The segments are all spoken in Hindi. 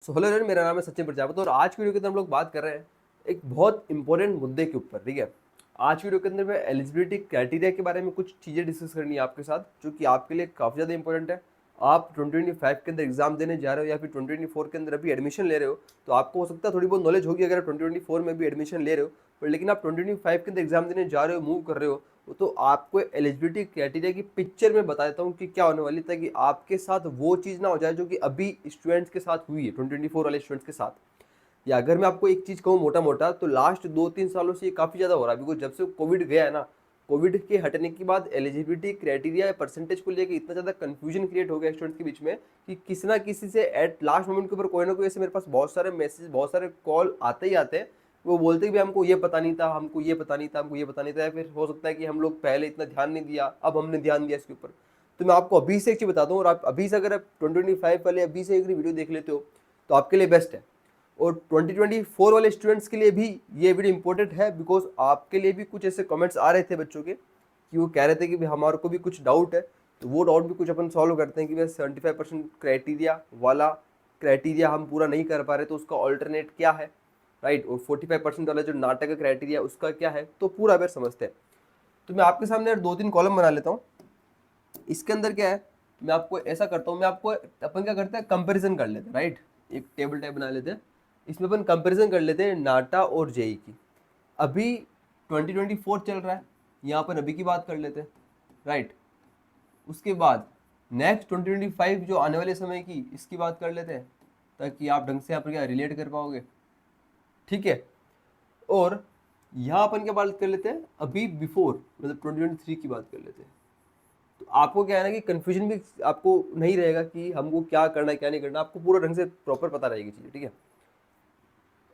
सो हेलो एवरीवन, मेरा नाम है सचिन प्रजापति और आज की वीडियो के अंदर हम लोग बात कर रहे हैं एक बहुत इंपॉर्टेंट मुद्दे के ऊपर। ठीक है, आज की वीडियो के अंदर मैं एलिजिबिलिटी क्राइटेरिया के बारे में कुछ चीज़ें डिस्कस करनी है आपके साथ, जो कि आपके लिए काफ़ी ज़्यादा इंपॉर्टेंट है। आप 2025 के अंदर एग्जाम देने जा रहे हो या फिर 2024 के अंदर अभी एडमिशन ले रहे हो, तो आपको हो सकता है थोड़ी बहुत नॉलेज होगी अगर 2024 में भी एडमिशन ले रहे हो, पर लेकिन आप 2025 के अंदर एग्जाम देने जा रहे हो, मूव कर रहे हो, तो आपको एलिजिबिलिटी क्राइटेरिया की पिक्चर में बता देता हूँ कि क्या होने वाली, ताकि आपके साथ वो चीज़ ना हो जाए जो कि अभी स्टूडेंट्स के साथ हुई है 2024 वाले स्टूडेंट्स के साथ। या अगर मैं आपको एक चीज़ कहूँ मोटा मोटा, तो लास्ट 2-3 सालों से ये काफ़ी ज़्यादा हो रहा है, बिकॉज जब से कोविड गया है ना, कोविड के हटने के बाद एलिजिबिलिटी क्राइटेरिया या परसेंटेज को लेकर इतना ज़्यादा कन्फ्यूजन क्रिएट हो गया स्टूडेंट्स के बीच में कि किसी ना किसी से एट लास्ट मोमेंट के ऊपर कोई ना कोई ऐसे मेरे पास बहुत सारे मैसेज, बहुत सारे कॉल आते ही आते हैं। वो बोलते कि भाई हमको ये पता नहीं था, हमको ये पता नहीं था, हमको ये पता नहीं था, या फिर हो सकता है कि हम लोग पहले इतना ध्यान नहीं दिया, अब हमने ध्यान दिया इसके ऊपर। तो मैं आपको अभी से एक चीज़ बताता हूँ, और आप अभी से अगर आप 2025 वाले अभी से एक वीडियो देख लेते हो तो आपके लिए बेस्ट है। और 2024 वाले स्टूडेंट्स के लिए भी ये वीडियो इंपॉर्टेंट है, बिकॉज आपके लिए भी कुछ ऐसे कमेंट्स आ रहे थे बच्चों के कि वो कह रहे थे कि भाई हमारे को भी कुछ डाउट है, तो वो डाउट भी कुछ अपन सॉल्व करते हैं कि भाई 75% क्राइटेरिया वाला क्राइटेरिया हम पूरा नहीं कर पा रहे, तो उसका ऑल्टरनेट क्या है, राइट। और 45% वाला जो नाटक का क्राइटेरिया उसका क्या है, तो पूरा अगर समझते हैं। तो मैं आपके सामने 2-3 कॉलम बना लेता हूँ। इसके अंदर क्या है, मैं आपको ऐसा करता हूँ, मैं आपको अपन क्या करते हैं, कंपैरिजन कर लेते हैं, राइट। एक टेबल टाइप बना लेते हैं, इसमें अपन कंपैरिजन कर लेते हैं नाटा और जेई की। अभी 2024 चल रहा है, यहाँ पर अभी की बात कर लेते हैं, राइट। उसके बाद नेक्स्ट 2025 जो आने वाले समय की, इसकी बात कर लेते हैं, ताकि आप ढंग से यहाँ पर क्या रिलेट कर पाओगे, ठीक है। और यहाँ अपन क्या बात कर लेते हैं, अभी बिफोर मतलब 2023 की बात कर लेते हैं। तो आपको क्या है ना कि कंफ्यूजन भी आपको नहीं रहेगा कि हमको क्या करना है क्या नहीं करना, आपको पूरा ढंग से प्रॉपर पता रहेगी चीज़ें, ठीक है।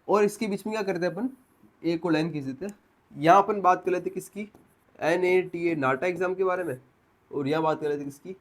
और इसके बीच में क्या करते हैं अपन, एक को लाइन खींच देते हैं। यहाँ अपन बात कर लेते हैं किसकी, NATA नाटा एग्जाम के बारे में, और यहाँ बात कर लेते हैं किसकी,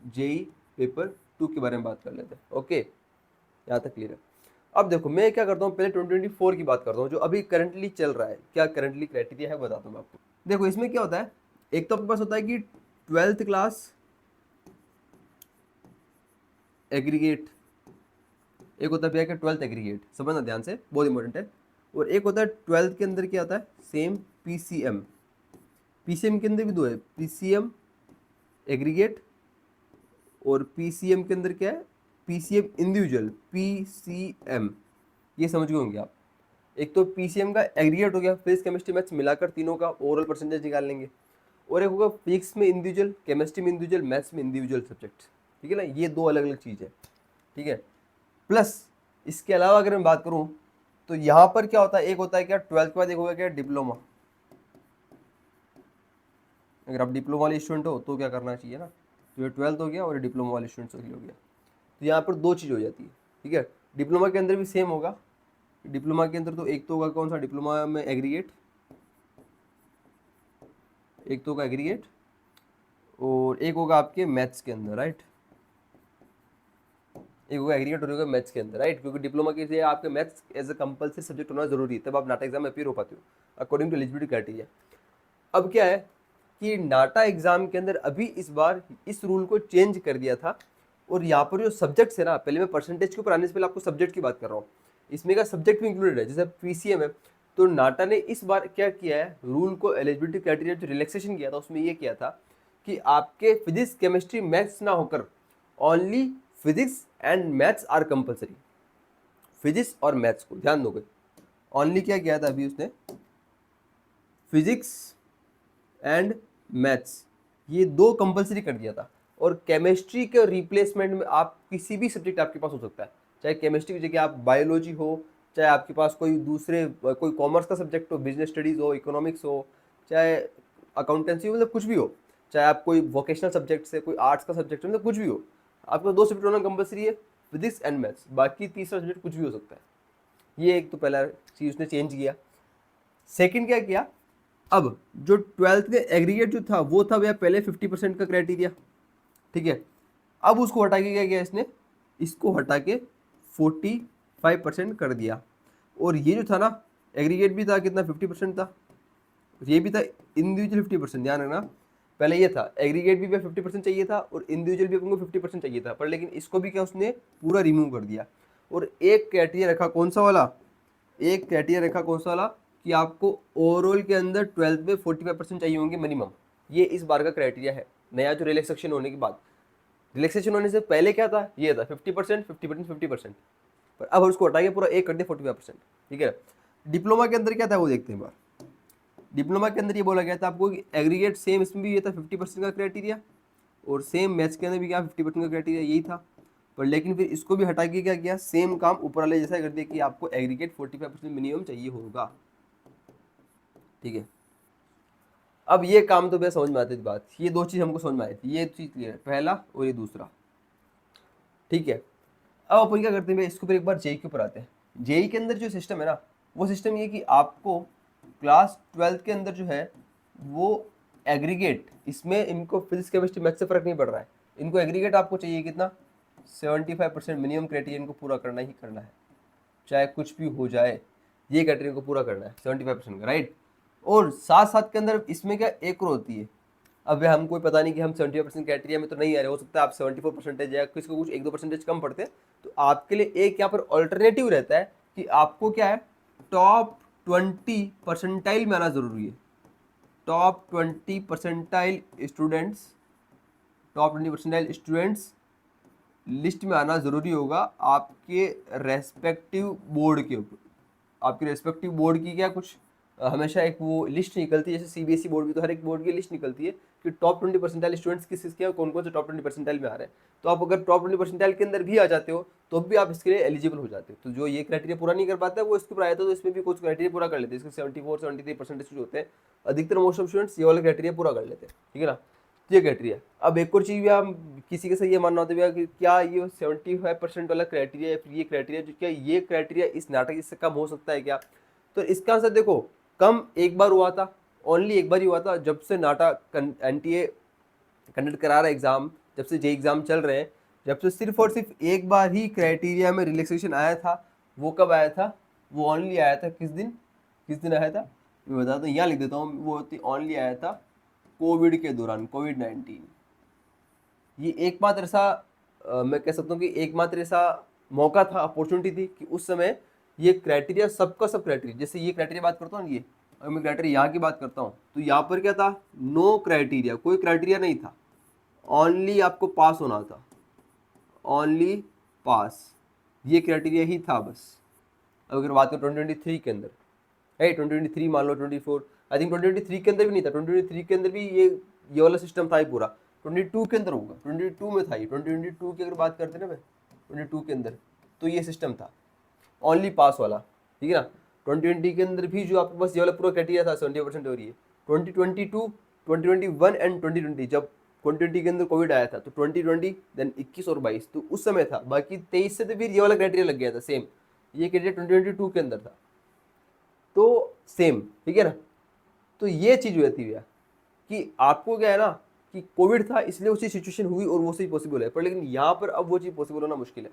जेई पेपर 2 के बारे में बात कर लेते हैं। ओके, यहाँ तक क्लियर है। अब देखो मैं क्या करता हूँ, पहले 2024 की बात करता हूँ, जो अभी करंटली चल रहा है, क्या करंटली क्राइटेरिया है बताता हूँ मैं आपको। देखो इसमें क्या होता है, एक तो आपके पास होता है कि 12th क्लास एग्रीगेट, एक होता है भैया क्या 12th एग्रीगेट, समझना ध्यान से, बहुत इंपॉर्टेंट है। और एक होता है 12th के अंदर क्या होता है, सेम PCM। PCM के अंदर भी दो है, PCM एग्रीगेट और PCM के अंदर क्या है, PCM इंडिविजुअल, PCM। ये समझ गए होंगे आप। एक तो PCM का एग्रीगेट हो गया, फिजिक्स केमिस्ट्री मैथ्स मिलाकर तीनों का ओवरऑल परसेंटेज निकाल लेंगे। और एक होगा फिजिक्स में इंडिविजुअल, केमिस्ट्री में इंडिविजुअल, मैथ्स में इंडिविजुअल सब्जेक्ट, ठीक है ना। ये दो अलग अलग चीज़ है, ठीक है। प्लस इसके अलावा अगर मैं बात करूं, तो यहाँ पर क्या होता है, एक होता है क्या 12th के बाद, एक होगा क्या डिप्लोमा। अगर आप डिप्लोमा वाले स्टूडेंट हो तो क्या करना चाहिए ना, तो ये 12th हो गया और ये डिप्लोमा वाले स्टूडेंट्स के लिए हो गया। तो यहाँ पर दो चीज़ हो जाती है, ठीक है। डिप्लोमा के अंदर भी सेम होगा, डिप्लोमा के अंदर तो एक तो होगा कौन सा, डिप्लोमा में एग्रीगेट, एक तो होगा एग्रीगेट, और एक होगा आपके मैथ्स के अंदर, राइट। एक होगा एग्रीगेट और होगा मैथ्स के अंदर, राइट, क्योंकि डिप्लोमा के लिए आपके maths as a compulsory subject होना जरूरी है, तब आप नाटा एग्जाम में अपीयर हो पाते हो अकॉर्डिंग टू एलिजिबिलिटी क्राइटेरिया। अब क्या है कि नाटा एग्जाम के अंदर अभी इस बार इस रूल को चेंज कर दिया था, और यहाँ पर जो सब्जेक्ट्स है ना, पहले मैं परसेंटेज के ऊपर आने से पहले आपको सब्जेक्ट की बात कर रहा हूँ, इसमें का सब्जेक्ट भी इंक्लूडेड है, जैसे PCM है। तो नाटा ने इस बार क्या किया है, रूल को एलिजिबिलिटी क्राइटेरिया जो रिलैक्सेशन किया था उसमें ये किया था कि आपके फिजिक्स केमिस्ट्री मैथ्स ना होकर only physics and maths are compulsory. Physics और मैथ्स को ध्यान दोगे, ओनली क्या किया था अभी उसने, फिजिक्स एंड मैथ्स ये दो कंपलसरी कर दिया था। और केमिस्ट्री के रिप्लेसमेंट में आप किसी भी सब्जेक्ट आपके पास हो सकता है, चाहे केमिस्ट्री की जगह आप बायोलॉजी हो, चाहे आपके पास कोई दूसरे कोई कॉमर्स का सब्जेक्ट हो, बिजनेस स्टडीज़ हो, इकोनॉमिक्स हो, चाहे अकाउंटेंसी, मतलब कुछ भी हो, चाहे आप कोई वोकेशनल सब्जेक्ट से, कोई आर्ट्स का सब्जेक्ट, मतलब कुछ भी हो, आपको दो सब्जेक्ट होना कंपलसरी है, फिजिक्स एंड मैथ्स, बाकी तीसरा सब्जेक्ट कुछ भी हो सकता है। ये एक तो पहला चीज़ उसने चेंज किया। सेकंड क्या किया, अब जो 12th के एग्रीगेट जो था वो था भैया पहले 50% का क्राइटेरिया, ठीक है। अब उसको हटा के क्या किया इसने, इसको हटा के 45% कर दिया। और ये जो था ना, एग्रीगेट भी था कितना, 50% था, ये भी था इंडिविजुअल 50%, ध्यान रखना। पहले ये था एग्रीगेट भी 50% चाहिए था और इंडिविजुअल भी अपन को 50% चाहिए था, पर लेकिन इसको भी क्या उसने पूरा रिमूव कर दिया। और एक क्राइटेरिया रखा कौन सा वाला, एक क्राइटेरिया रखा कौन सा वाला, कि आपको ओवरऑल के अंदर 12th में 45% चाहिए होंगे मिनिमम। ये इस बार का क्राइटेरिया है नया, जो रिलैक्सेशन होने के बाद। रिलैक्सेशन होने से पहले क्या था, ये था 50%, 50%, 50%, पर अब उसको हटा के पूरा एक कर दिया 45%। ठीक है। डिप्लोमा के अंदर क्या था वो देखते हैं बार। डिप्लोमा के अंदर ये बोला गया था आपको कि एग्रीगेट सेम, इसमें भी ये था 50% का क्राइटेरिया, और सेम मैथ्स के अंदर भी क्या 50% का क्राइटेरिया यही था। पर लेकिन फिर इसको भी हटा के क्या किया, सेम काम ऊपर वाले जैसा कर दिया कि आपको एग्रीगेट 45% मिनिमम चाहिए होगा। ठीक है। अब ये काम तो भैया समझ में आती थी बात, ये दो चीज़ हमको समझ में आई थी, ये चीज़ क्लियर है, पहला और ये दूसरा। ठीक है। अब अपन क्या करते हैं भैया, इसके ऊपर एक बार जेई के ऊपर आते हैं। जेई के अंदर जो सिस्टम है ना, वो सिस्टम ये कि आपको क्लास 12th के अंदर जो है वो एग्रीगेट, इसमें इनको फिजिक्स केमिस्ट्री मैथ से फर्क नहीं पड़ रहा है, इनको एग्रीगेट आपको चाहिए कितना, 75% मिनिमम क्राइटेरिया इनको पूरा करना ही करना है, चाहे कुछ भी हो जाए, ये क्राइटेरिया को पूरा करना है 75% का, राइट। और साथ साथ के अंदर इसमें क्या एक और होती है, अब हम कोई पता नहीं कि हम 75% क्राइटेरिया में तो नहीं आ रहे, हो सकता है आप 74% या किसी को कुछ 1-2% कम पड़ते हैं, तो आपके लिए एक यहाँ पर ऑल्टरनेटिव रहता है कि आपको क्या है, टॉप 20% में आना जरूरी है। Top 20% students, top 20% students list में आना ज़रूरी होगा आपके रेस्पेक्टिव बोर्ड के ऊपर। आपके रेस्पेक्टिव बोर्ड की क्या कुछ हमेशा एक वो लिस्ट निकलती है, जैसे सीबीएसई बोर्ड की तो हर एक बोर्ड की लिस्ट निकलती है कि टॉप 20% स्टूडेंट्स किस किसके हैं, कौन कौन से टॉप 20% में आ रहे हैं। तो आप अगर टॉप 20% के अंदर भी आ जाते हो तो भी आप इसके लिए एलिजिबल हो जाते हो। तो जो ये क्राइटेरिया पूरा नहीं कर पाता है वो इसके ऊपर आया था, तो इसमें भी कुछ क्राइटेरिया पूरा कर लेते हैं। इसके 74-73% जो होते हैं, अधिकतर मोस्ट ऑफ स्टूडेंट्स ये वाला क्राइटेरिया पूरा कर लेते हैं। ठीक है ना, ये क्राइटेरिया। अब एक और चीज़ भी हम किसी के से ये मानना होता है कि क्या ये 75% वाला क्राइटेरिया या फिर ये क्राइटेरिया जो, क्या ये क्राइटेरिया इस नाटक से कम हो सकता है क्या? तो इसका आंसर देखो, कम एक बार हुआ था, ओनली एक बार ही हुआ था, जब से नाटा एनटीए कंडक्ट करा रहा है एग्जाम, जब से जे एग्जाम चल रहे हैं, जब से सिर्फ और सिर्फ एक बार ही क्राइटेरिया में रिलैक्सेशन आया था। वो कब आया था? वो ओनली आया था किस दिन, किस दिन आया था मैं बताता हूँ, यहाँ लिख देता हूँ। वो ओनली आया था कोविड के दौरान, कोविड-19। ये एकमात्र ऐसा मैं कह सकता हूँ कि एकमात्र ऐसा मौका था, अपॉर्चुनिटी थी कि उस समय ये क्राइटेरिया सबका सब क्राइटेरिया, जैसे ये क्राइटेरिया बात करता हूँ, ये अगर मैं क्राइटेरिया यहाँ की बात करता हूँ तो यहाँ पर क्या था, नो क्राइटेरिया, कोई क्राइटेरिया नहीं था, ओनली आपको पास होना था, ओनली पास, ये क्राइटेरिया ही था बस। अगर बात करें 2023 के अंदर, है 2023 मान लो, 24, आई थिंक 2023 के अंदर भी नहीं था, 2023 के अंदर भी ये वाला सिस्टम था ही पूरा। 22 के अंदर होगा, 22 में था ये, 2022 की अगर बात करते हैं ना मैं, 22 के अंदर तो ये सिस्टम था ओनली पास वाला। ठीक है ना। 2020 के अंदर भी जो आपके पास ये वाला पूरा क्राइटेरिया था 70% हो रही है। 2022, 2021 एंड 2020, जब 2020 के अंदर कोविड आया था तो 2020 देन 21 और 22 तो उस समय था, बाकी 23 से तो फिर ये वाला क्राइटेरिया लग गया था सेम, ये क्राइटेरिया 2022 के अंदर था तो सेम। ठीक है ना। तो ये चीज़ रहती है कि आपको क्या है ना कि कोविड था इसलिए उसी सिचुएशन हुई और वो चीज़ पॉसिबल है, पर लेकिन यहाँ पर अब वो चीज़ पॉसिबल होना मुश्किल है।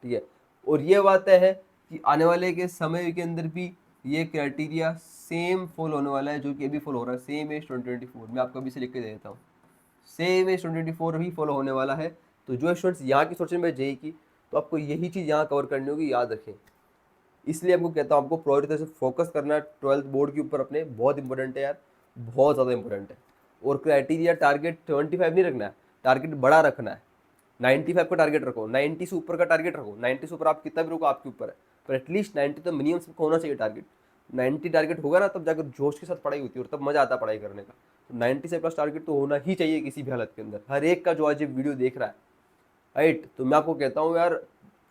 ठीक है। और ये बात है कि आने वाले के समय के अंदर भी ये क्राइटेरिया सेम फॉलो होने वाला है जो कि अभी फॉलो हो रहा है, सेम एज 2024। मैं आपको अभी से लिख के दे देता हूँ, सेम एज 2024 भी फॉलो होने वाला है। तो जो स्टूडेंट्स यहाँ की सोचने में जेई की, तो आपको यही चीज़ यहाँ कवर करनी होगी, याद रखें। इसलिए आपको कहता हूँ आपको प्रायोरिटी से फोकस करना है 12th बोर्ड के ऊपर अपने, बहुत इंपॉर्टेंट है यार, बहुत ज़्यादा इंपॉर्टेंट है। और क्राइटेरिया टारगेट 75 नहीं रखना है, टारगेट बड़ा रखना है। 95 का टारगेट रखो, 90 से ऊपर का टारगेट रखो, 90 से ऊपर आप कितना भी रखो आपके ऊपर है, पर एटलीस्ट 90 तो मिनिमम सबको होना चाहिए टारगेट। 90 टारगेट होगा ना तब जाकर जोश के साथ पढ़ाई होती है और तब मज़ा आता है पढ़ाई करने का। तो 90 से प्लस टारगेट तो होना ही चाहिए किसी भी हालत के अंदर, हर एक का जो आज ये वीडियो देख रहा है, राइट। तो मैं आपको कहता हूँ यार,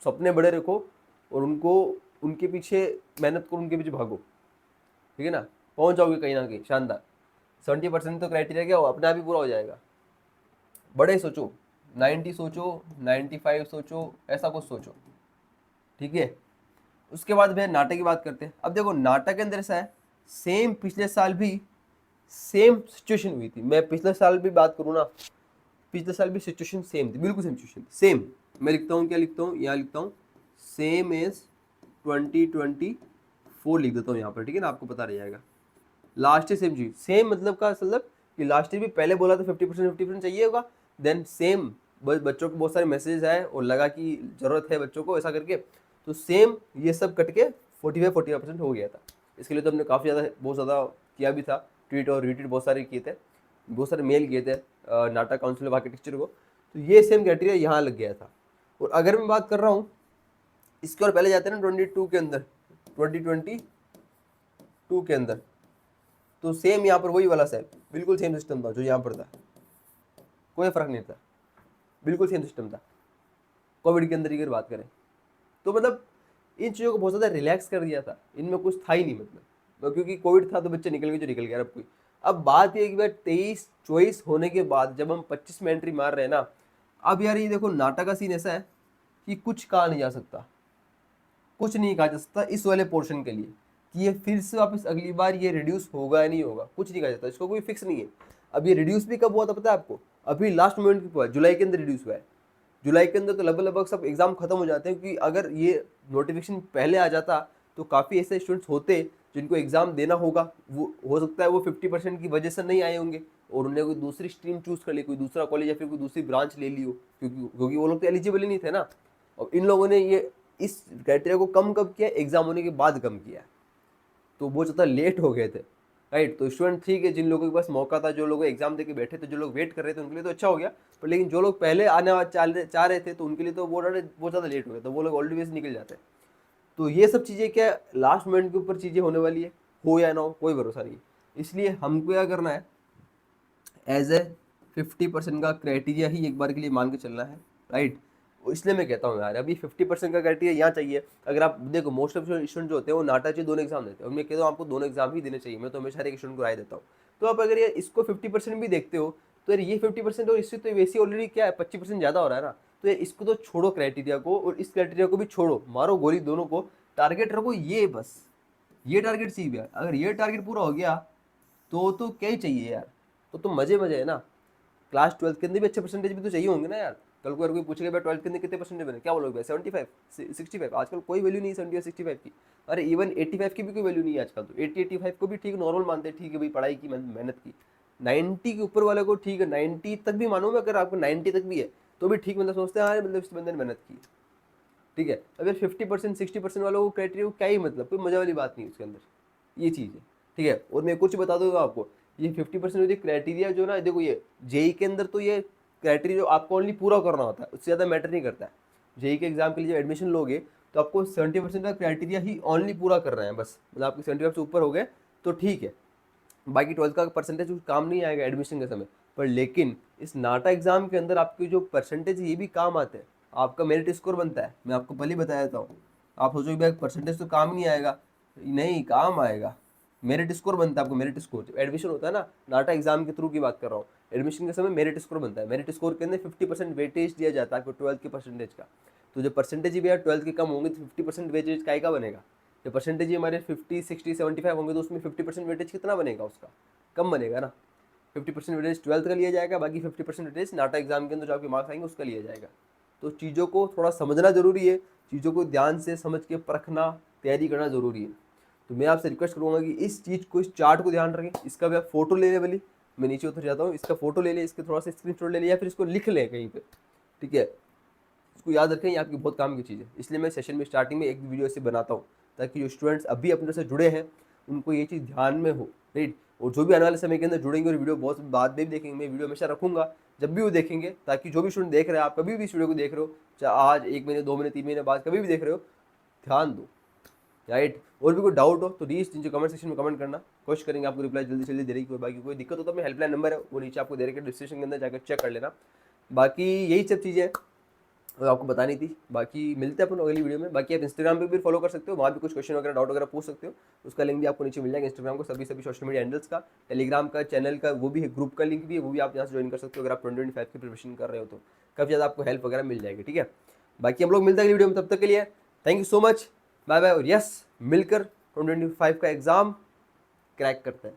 सपने बड़े रखो और उनको, उनके पीछे मेहनत करो, उनके पीछे भागो। ठीक है ना, पहुंच जाओगे कहीं ना कहीं शानदार। 70% तो क्राइटेरिया क्या हो, अपने आप ही पूरा हो जाएगा। बड़े सोचो, 90 सोचो, 95 सोचो, ऐसा कुछ सोचो। ठीक है। उसके बाद भैया नाटक की बात करते हैं। अब देखो नाटक के अंदर ऐसा है, सेम पिछले साल भी सेम सिचुएशन हुई थी। मैं पिछले साल भी बात करूँ ना, पिछले साल भी सिचुएशन सेम थी, बिल्कुल सेम सिचुएशन थी, सेम। मैं लिखता हूँ, क्या लिखता हूँ, यहाँ लिखता हूँ सेम एज 2024 लिख देता हूँ यहाँ पर। ठीक है ना, आपको पता रह जाएगा। लास्ट सेम चीज, सेम मतलब का मतलब कि लास्ट ईयर भी पहले बोला था 50% चाहिए होगा, देन सेम बच्चों को बहुत सारे मैसेजेस आए और लगा कि ज़रूरत है बच्चों को ऐसा करके, तो सेम ये सब कट के 45% हो गया था। इसके लिए तो हमने काफ़ी ज़्यादा बहुत ज़्यादा किया भी था, ट्वीट और रीट्वीट बहुत सारे किए थे, बहुत सारे मेल किए थे नाटा काउंसिल ऑफ आर्किटेक्चर को, तो ये सेम क्राइटेरिया यहाँ लग गया था। और अगर मैं बात कर रहा हूँ इसके और पहले जाते हैं ना 22 के अंदर, 2022 के अंदर, तो सेम यहाँ पर वही वाला सेल, बिल्कुल सेम सिस्टम था जो यहाँ पर था, कोई फ़र्क नहीं था, बिल्कुल सेम सिस्टम था कोविड के अंदर की अगर बात करें तो। मतलब इन चीज़ों को बहुत ज़्यादा रिलैक्स कर दिया था, इनमें कुछ था ही नहीं, मतलब क्योंकि कोविड था तो बच्चे निकल गए जो निकल गया। अब कोई, अब बात ये कि भाई 23-24 होने के बाद जब हम 25 में एंट्री मार रहे हैं ना, अब यार ये देखो नाटक का सीन ऐसा है कि कुछ कहा नहीं जा सकता, कुछ नहीं कहा जा सकता इस वाले पोर्शन के लिए कि ये फिर से वापस अगली बार ये रिड्यूस होगा या नहीं होगा, कुछ नहीं कहा जाता, इसको कोई फिक्स नहीं है। अब ये रिड्यूस भी कब हुआ था पता है आपको? अभी लास्ट मोमेंट पे हुआ है, जुलाई के अंदर रिड्यूस हुआ है। जुलाई के अंदर तो लगभग सब एग्जाम खत्म हो जाते हैं, क्योंकि अगर ये नोटिफिकेशन पहले आ जाता तो काफ़ी ऐसे स्टूडेंट्स होते जिनको एग्जाम देना होगा, वो हो सकता है वो 50% की वजह से नहीं आए होंगे और उन्हें कोई दूसरी स्ट्रीम चूज कर ली, कोई दूसरा कॉलेज या फिर कोई दूसरी ब्रांच ले ली हो, क्योंकि वो लोग तो एलिजिबल ही नहीं थे ना। और इन लोगों ने ये इस क्राइटेरिया को कम कब किया? एग्जाम होने के बाद कम किया, तो बहुत ज़्यादा लेट हो गए थे, राइट। तो स्टूडेंट ठीक है, जिन लोगों के पास मौका था, जो लोग एग्जाम देके बैठे थे, जो लोग वेट कर रहे थे, उनके लिए तो अच्छा हो गया, पर लेकिन जो लोग पहले आने चाह रहे थे तो उनके लिए तो बहुत ज़्यादा लेट हो गया, तो वो लोग ऑलरेडी वैसे निकल जाते हैं। तो ये सब चीज़ें क्या लास्ट मोमेंट के ऊपर चीज़ें होने वाली है, हो या ना हो कोई भरोसा नहीं। इसलिए हमको क्या करना है, एज ए 50% का क्राइटेरिया ही एक बार के लिए मान के चलना है, राइट। इसलिए मैं कहता हूँ यार, अभी 50% का क्राइटेरिया यहाँ चाहिए। अगर आप देखो मोस्ट ऑफ स्टूडेंट जो होते हैं वो नाटा चाहिए दोनों एग्जाम देते हैं, और मैं कहता हूँ आपको दोनों एग्जाम ही देने चाहिए, मैं तो हमेशा हर एक स्टूडेंट को राय देता हूँ। तो आप अगर ये इसको 50% भी देखते हो तो यार ये 50% और इससे तो वैसे ऑलरेडी क्या है 25% ज़्यादा हो रहा है ना, तो यार इसको तो छोड़ो क्राइटेरिया को, और इस क्राइटेरिया को भी छोड़ो, मारो गोली दोनों को, टारगेट रखो ये, बस ये टारगेट चाहिए यार। अगर ये टारगेट पूरा हो गया तो क्या ही चाहिए यार, तो मजे मजे है ना। क्लास 12 के अंदर भी अच्छे परसेंटेज भी तो चाहिए होंगे ना यार। कल को अगर कोई पूछेगा भाई 12 के अंदर कितने परसेंटेज बने, क्या बोलोगे भाई 75 65? आजकल कोई वैल्यू नहीं है 70 और 65 की, अरे इवन 85 की भी कोई वैल्यू नहीं है आजकल। तो 80-85 को भी ठीक नॉर्मल मानते हैं, ठीक है भाई पढ़ाई की मेहनत की। 90 के ऊपर वाले को ठीक है, 90 तक भी मानो मैं, अगर आपको 90 तक भी है तो भी ठीक, मतलब सोचते हैं हाँ मतलब इस बंदे ने मेहनत की, ठीक है। अगर 50% 60% वालों को क्राइटेरिया क्या ही मतलब, कोई मजा वाली बात नहीं है उसके अंदर, ये चीज़ है, ठीक है। और मैं कुछ बता दूंगा आपको, ये 50% क्राइटेरिया जो ना, देखो ये जेई के अंदर तो ये क्राइटेरिया जो आपको ओनली पूरा करना होता है, उससे ज़्यादा मैटर नहीं करता है। जेई के एग्जाम के लिए जब एडमिशन लोगे तो आपको 70% का क्राइटेरिया ही ओनली पूरा करना है बस, मतलब आपके 75 से ऊपर हो गए तो ठीक है, बाकी 12th का परसेंटेज कुछ काम नहीं आएगा एडमिशन के समय पर। लेकिन इस नाटा एग्जाम के अंदर आपकी जो परसेंटेज ये भी काम आते हैं, आपका मेरिट स्कोर बनता है। मैं आपको पहले बता देता हूँ, आप सोचो भाई परसेंटेज तो काम नहीं आएगा, नहीं काम आएगा, मेरिट स्कोर बनता है आपको। मेरिट स्कोर एडमिशन होता है ना, नाटा एग्जाम के थ्रू की बात कर रहा हूँ, एडमिशन के समय मेरिट स्कोर बनता है। मेरिट स्कोर के अंदर 50% वेटेज दिया जाता है आपको 12th के परसेंटेज का। तो जब परसेंटेज ही भैया 12th के कम होंगे तो 50% वेटेज का बनेगा। जब परसेंटेज ही हमारे 50 60 75 होंगे तो उसमें 50% वेटेज कितना बनेगा उसका, कम बनेगा ना। 50% वेटेज 12th का लिया जाएगा, बाकी 50% वेटेज नाटा एग्जाम के अंदर जो आपके मार्क्स आएंगे उसका लिया जाएगा। तो चीज़ों को थोड़ा समझना जरूरी है, चीज़ों को ध्यान से समझ के परखना, तैयारी करना जरूरी है। तो मैं आपसे रिक्वेस्ट करूँगा कि इस चीज़ को, इस चार्ट को ध्यान रखें। इसका भी आप फोटो लेने वाली, मैं नीचे उतर जाता हूँ, इसका फोटो ले लें, इसके थोड़ा सा स्क्रीनशॉट ले लें या फिर इसको लिख लें कहीं पे, ठीक है। इसको याद रखें, ये आपकी बहुत काम की चीज़ है। इसलिए मैं सेशन में स्टार्टिंग में एक वीडियो ऐसे बनाता हूँ ताकि जो स्टूडेंट्स अभी अपने से जुड़े हैं उनको ये चीज़ ध्यान में हो, राइट। और जो भी आने वाले समय के अंदर जुड़ेंगे और वीडियो बहुत बाद में भी देखेंगे, मैं वीडियो हमेशा रखूँगा जब भी वो देखेंगे, ताकि जो भी स्टूडेंट देख रहे हैं, आप कभी भी इस वीडियो को देख रहे हो, चाहे आज 1 महीने 2 महीने 3 महीने बाद कभी भी देख रहे हो, ध्यान दो, राइट। और भी कोई डाउट हो तो प्लीज़ नीचे कमेंट सेक्शन में कमेंट करना, कोशिश करेंगे आपको रिप्लाई जल्दी से जल्दी देने की। बाकी कोई दिक्कत हो तो मैं हेल्पलाइन नंबर है वो नीचे आपको दे रखे, डिस्क्रिप्शन के अंदर जाकर चेक कर लेना। बाकी यही सब चीज़ें और आपको बतानी थी। बाकी मिलते हैं अपन अगली वीडियो में। बाकी आप इंस्टाग्राम पे भी फॉलो कर सकते हो, वहाँ भी कुछ क्वेश्चन वगैरह डाउट वगैरह पूछ सकते हो, उसका लिंक भी आपको नीचे मिल जाएगा। इंस्टाग्राम को सभी सोशल मीडिया हैंडल्स का, टेलीग्राम का, चैनल का वो भी है, ग्रुप का लिंक भी है, वो भी आप यहाँ से ज्वाइन कर सकते हो अगर आप 2025 की प्रिपरेशन कर रहे हो तो काफ़ी ज़्यादा आपको हेल्प वगैरह मिल जाएगी, ठीक है। बाकी हम लोग मिलते हैं अगली वीडियो में, तब तक के लिए thank you so much, bye bye. और यस, मिलकर 2025 का एग्ज़ाम क्रैक करते हैं।